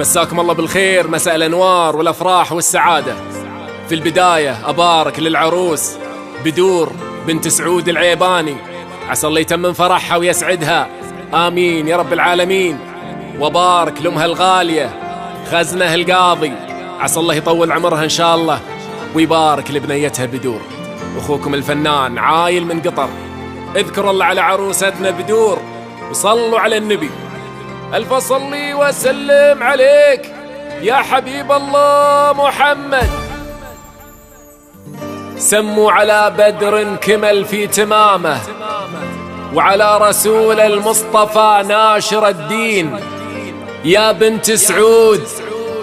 مساكم الله بالخير، مساء الأنوار والأفراح والسعادة. في البداية أبارك للعروس بدور بنت سعود العيباني، عسى الله يتمم فرحها ويسعدها، آمين يا رب العالمين. وبارك لأمها الغالية خزنة القاضي، عسى الله يطول عمرها إن شاء الله، ويبارك لبنيتها بدور. أخوكم الفنان عايل من قطر، اذكر الله على عروستنا بدور وصلوا على النبي. ألف صلي وسلم عليك يا حبيب الله محمد. سموا على بدر كمل في تمامه، وعلى رسول المصطفى ناشر الدين. يا بنت سعود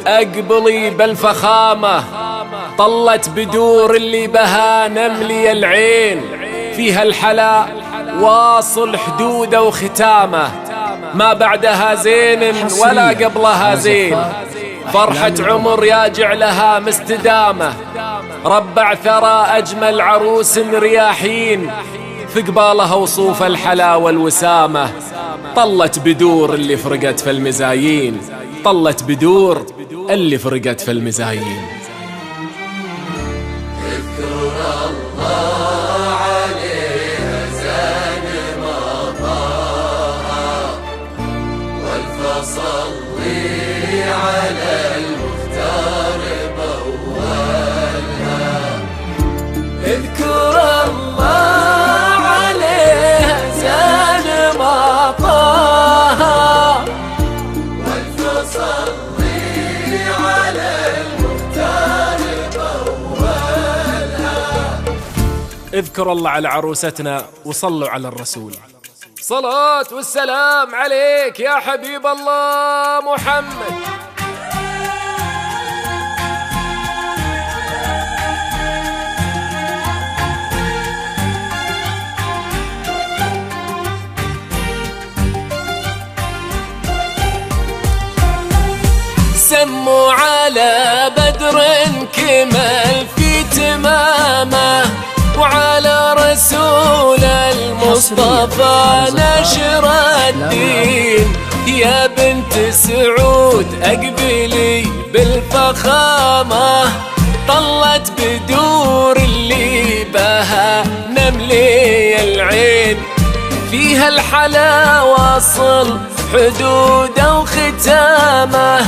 أقبلي بالفخامة، طلت بدور اللي بها نملي العين، فيها الحلا واصل حدوده وختامه، ما بعدها زين ولا قبلها زين. فرحة عمر يا جعلها مستدامة، ربع ثرى أجمل عروس رياحين، في قبالها وصوف الحلا والوسامة. طلت بدور اللي فرقت في المزايين، طلت بدور اللي فرقت في المزايين. صلي على المختار بأولها، اذكر الله عليه زان ما طاها، والف صلي على المختار بأولها. اذكر الله على عروستنا وصلوا على الرسول. صلاة والسلام عليك يا حبيب الله محمد. سموا على بدر كمل في تمامه، وعلى رسول المصطفى نشر الدين. يا بنت سعود أقبلي بالفخامة، طلت بدور اللي بها نملي العين، فيها الحلا واصل حدوده وختامه،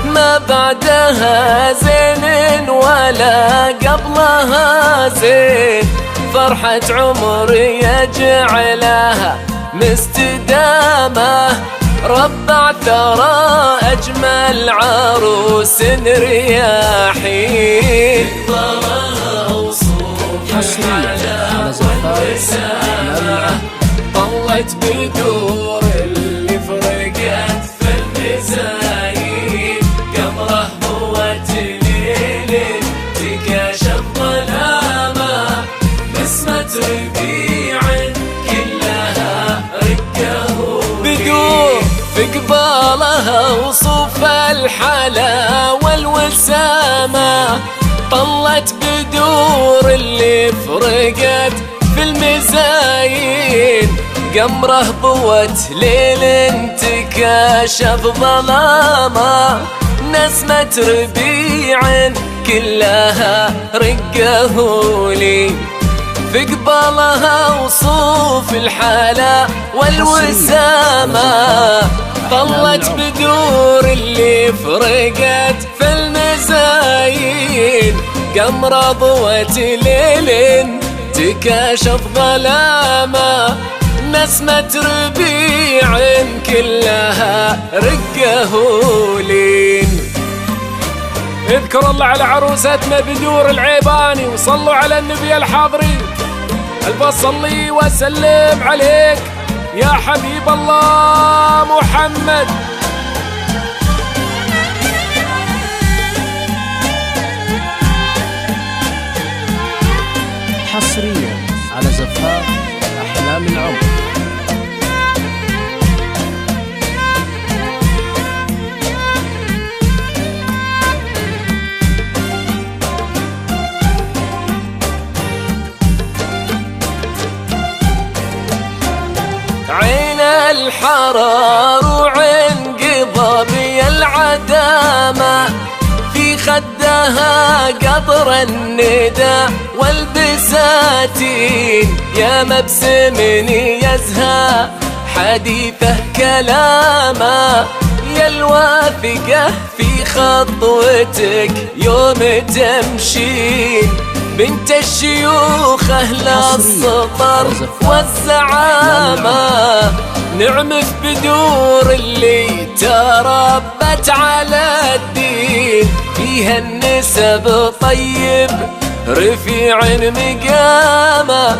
ما بعدها زين ولا قبلها زين. فرحة عمر يجعلها مستدامة، ربع ثرى أجمل عروس رياحين، ضرها وصوف على وسامة. طلت بدور اللي فرقت في المزايين، قمره هو تليل تكاشف ظلامه، بسمة ربيع كلها رقه بدور، في قبالها وصوف الحلا والوسامة. طلت بدور اللي فرقت في المزايين، قمره ضوت ليل تكاشف ظلامه، نسمة ربيع كلها رقه لي، في قبالها وصوف الحلا والوسامة. طلت بدور اللي فرقت في المزايين، قمره ضوت ليل تكاشف ظلامه، نسمة ربيع كلها رقه لين. اذكر الله على عروستنا بدور العيباني، وصلوا على النبي الحاضرين. ألف صلي وسلم عليك يا حبيب الله محمد. حصريا على زفاف أحلام العمر. عين الحرار وعين قضى بي العدا خدها قطر الندى والبساتين، يا مبسم يزهى حديثه كلامه، يا الواثقة في خطوتك يوم تمشين، بنت الشيوخ أهل السطر والزعامة، نعم في بدور اللي تربت على الدين، فيها النسب طيب رفيع مقامه،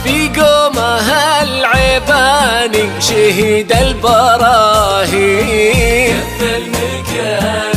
في قومها العباني شهيد البراهين، كف المكان